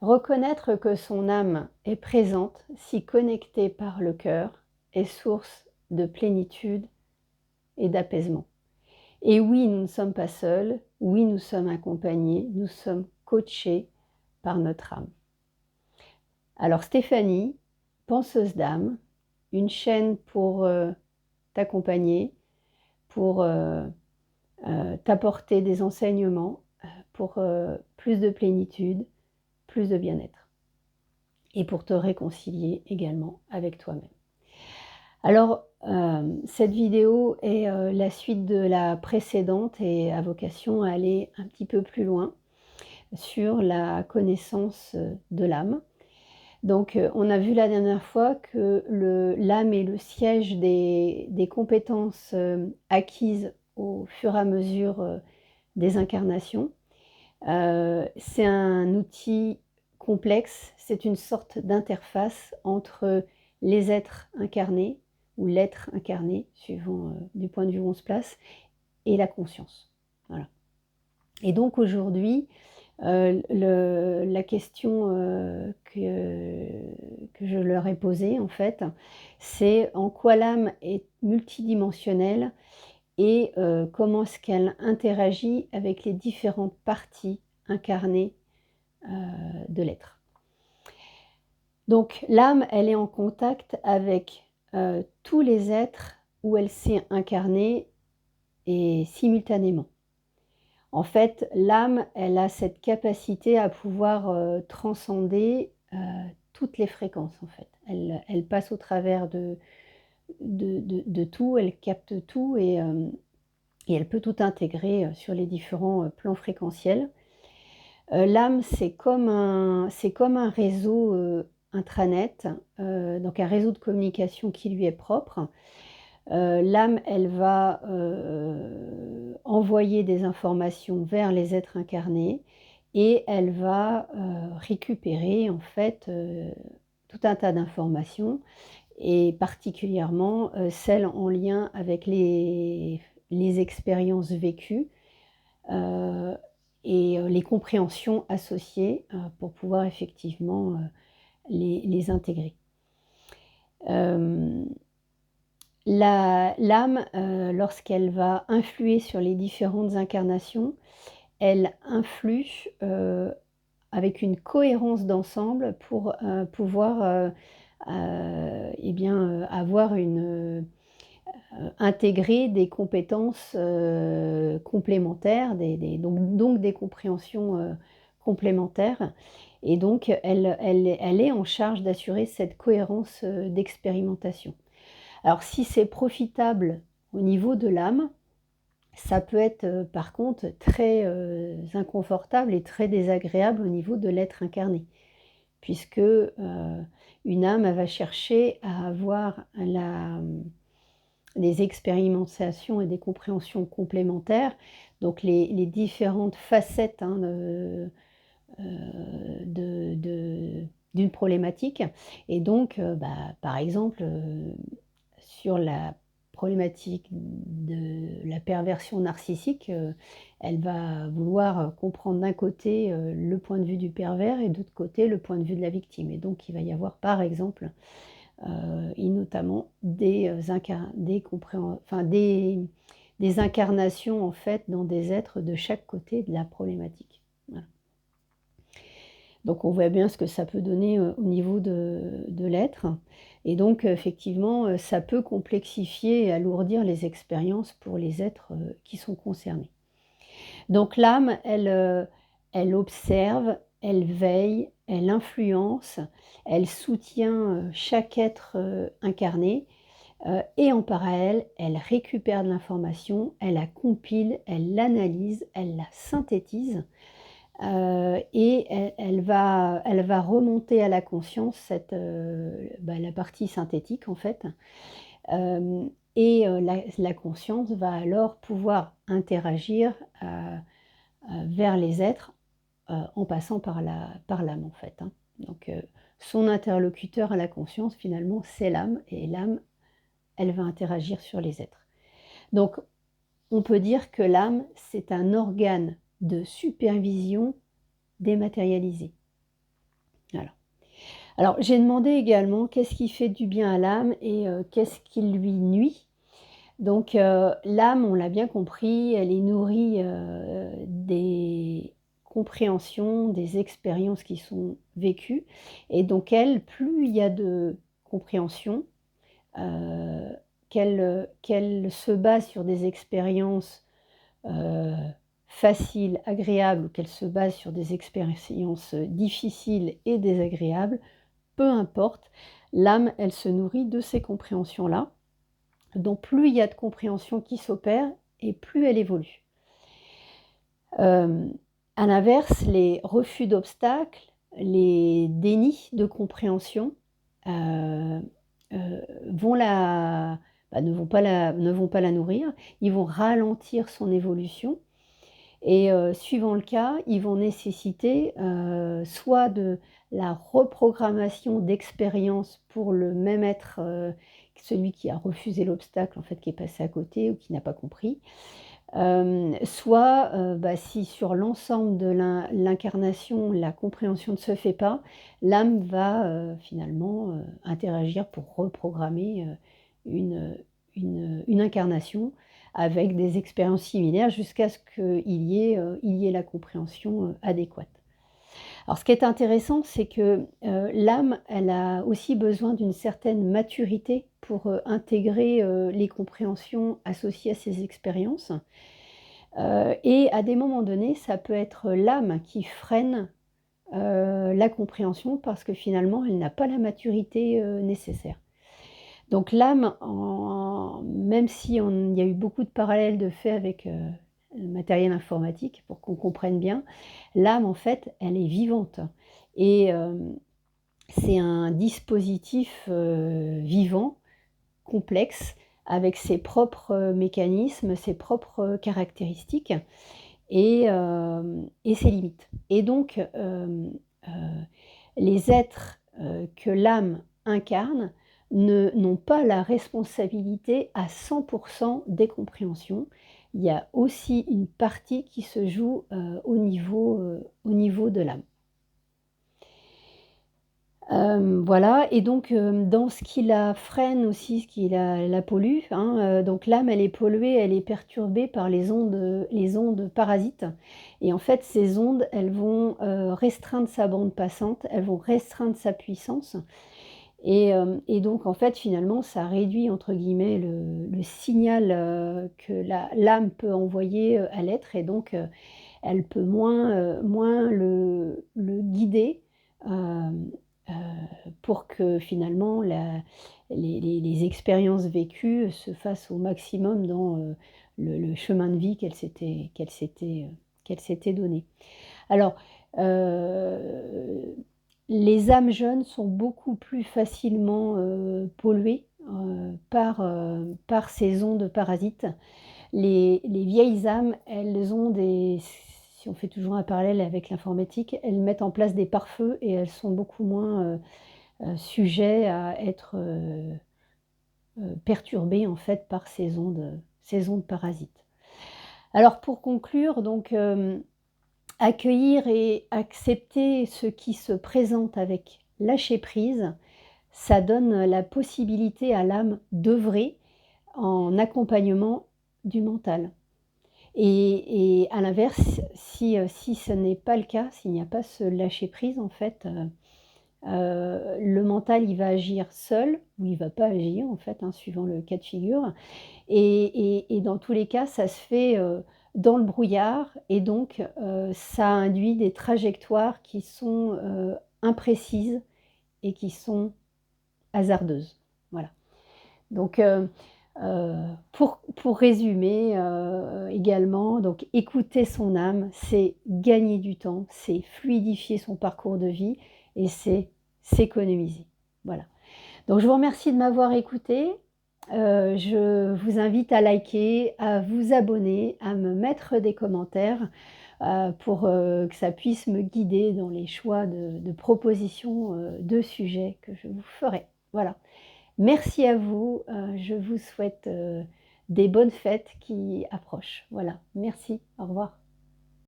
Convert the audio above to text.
Reconnaître que son âme est présente, si connectée par le cœur, est source de plénitude et d'apaisement. Et oui, nous ne sommes pas seuls, oui, nous sommes accompagnés, nous sommes coachés par notre âme. Alors Stéphanie, penseuse d'âme, une chaîne pour t'accompagner, pour t'apporter des enseignements, pour plus de plénitude, plus de bien-être et pour te réconcilier également avec toi-même. Alors, cette vidéo est la suite de la précédente et a vocation à aller un petit peu plus loin sur la connaissance de l'âme. Donc, on a vu la dernière fois que l'âme est le siège des compétences acquises au fur et à mesure des incarnations. C'est un outil complexe, c'est une sorte d'interface entre les êtres incarnés ou l'être incarné, suivant du point de vue où on se place, et la conscience. Voilà. Et donc aujourd'hui, la question que je leur ai posée, en fait, c'est en quoi l'âme est multidimensionnelle et comment est-ce qu'elle interagit avec les différentes parties incarnées de l'être. Donc l'âme, elle est en contact avec tous les êtres où elle s'est incarnée et simultanément. En fait, l'âme, elle a cette capacité à pouvoir transcender toutes les fréquences, en fait. Elle passe au travers de tout, elle capte tout et elle peut tout intégrer sur les différents plans fréquentiels. L'âme, c'est comme un réseau intranet, donc un réseau de communication qui lui est propre. L'âme, elle va envoyer des informations vers les êtres incarnés et elle va récupérer en fait tout un tas d'informations et particulièrement celles en lien avec les expériences vécues euh, et les compréhensions associées pour pouvoir effectivement les intégrer. L'âme, lorsqu'elle va influer sur les différentes incarnations, elle influe avec une cohérence d'ensemble pour pouvoir eh bien, avoir intégrer des compétences complémentaires, donc des compréhensions complémentaires. Et donc, elle est en charge d'assurer cette cohérence d'expérimentation. Alors si c'est profitable au niveau de l'âme, ça peut être par contre très inconfortable et très désagréable au niveau de l'être incarné. Puisque une âme, elle va chercher à avoir des expérimentations et des compréhensions complémentaires, donc les différentes facettes d'une problématique. Et donc, par exemple, sur la problématique de la perversion narcissique, elle va vouloir comprendre d'un côté le point de vue du pervers et de l'autre côté le point de vue de la victime. Et donc il va y avoir par exemple et notamment des incarnations en fait dans des êtres de chaque côté de la problématique. Voilà. Donc on voit bien ce que ça peut donner au niveau de l'être. Et donc effectivement, ça peut complexifier et alourdir les expériences pour les êtres qui sont concernés. Donc l'âme, elle observe, elle veille, elle influence, elle soutient chaque être incarné et en parallèle, elle récupère de l'information, elle la compile, elle l'analyse, elle la synthétise et elle va remonter à la conscience la partie synthétique en fait. Et la conscience va alors pouvoir interagir vers les êtres en passant par l'âme en fait. Hein. Donc son interlocuteur à la conscience finalement c'est l'âme et l'âme elle va interagir sur les êtres. Donc on peut dire que l'âme c'est un organe de supervision dématérialisé. Alors, j'ai demandé également qu'est-ce qui fait du bien à l'âme et qu'est-ce qui lui nuit? Donc, l'âme, on l'a bien compris, elle est nourrie, des compréhensions, des expériences qui sont vécues et donc elle, plus il y a de compréhension, heu, qu'elle se base sur des expériences, heu, faciles, agréables ou qu'elle se base sur des expériences, difficiles et désagréables, peu importe, l'âme, elle se nourrit de ces compréhensions-là. Donc plus il y a de compréhension qui s'opère et plus elle évolue. À l'inverse, les refus d'obstacles, les dénis de compréhension, heu vont la ne vont pas la nourrir. Ils vont ralentir son évolution et suivant le cas, ils vont nécessiter, soit de la reprogrammation d'expériences pour le même être, celui qui a refusé l'obstacle, en fait, qui est passé à côté ou qui n'a pas compris. Soit, si sur l'ensemble de l'incarnation, la compréhension ne se fait pas, l'âme va, finalement, interagir pour reprogrammer, une, une incarnation avec des expériences similaires jusqu'à ce il y ait la compréhension, adéquate. Alors ce qui est intéressant, c'est que, l'âme, elle a aussi besoin d'une certaine maturité pour, intégrer, les compréhensions associées à ces expériences. Et à des moments donnés, ça peut être l'âme qui freine, la compréhension parce que finalement elle n'a pas la maturité, nécessaire. Donc l'âme, même si il y a eu beaucoup de parallèles de faits avec, le matériel informatique pour qu'on comprenne bien, l'âme en fait, elle est vivante et c'est un dispositif, vivant, complexe, avec ses propres, mécanismes, ses propres, caractéristiques et ses limites. Et donc, les êtres, que l'âme incarne n'ont pas la responsabilité à 100 des compréhensions. Il y a aussi une partie qui se joue, au niveau de l'âme. Voilà et donc, dans ce qui la freine aussi, ce qui la pollue, hein, donc l'âme, elle est polluée, elle est perturbée par les ondes parasites et en fait, ces ondes, elles vont, restreindre sa bande passante, elles vont restreindre sa puissance et donc en fait, finalement, ça «réduit» entre guillemets le signal, que l'âme peut envoyer, à l'être et donc, elle peut moins le guider, hem, pour que finalement les expériences vécues se fassent au maximum dans, le chemin de vie qu'elle s'était donné. Alors, heu, les âmes jeunes sont beaucoup plus facilement, polluées, par ces ondes parasites. Les vieilles âmes, elles ont des si on fait toujours un parallèle avec l'informatique, elles mettent en place des pare-feux et elles sont beaucoup moins, sujets à être, perturbées en fait par ces ondes parasites. Alors pour conclure donc, accueillir et accepter ce qui se présente avec lâcher prise, ça donne la possibilité à l'âme d'œuvrer en accompagnement du mental. Et à l'inverse, si ce n'est pas le cas, s'il n'y a pas ce lâcher prise en fait, le mental il va agir seul ou il va pas agir en fait, hein, suivant le cas de figure et dans tous les cas ça se fait, dans le brouillard et donc ça induit des trajectoires qui sont, imprécises et qui sont hasardeuses. Voilà. Donc pour résumer, également, donc écouter son âme, c'est gagner du temps, c'est fluidifier son parcours de vie et c'est s'économiser. Voilà. Donc je vous remercie de m'avoir écouté. Je vous invite à liker, à vous abonner, à me mettre des commentaires, pour, que ça puisse me guider dans les choix de propositions, de sujets que je vous ferai. Voilà. Merci à vous, je vous souhaite, des bonnes fêtes qui approchent. Voilà, merci, au revoir.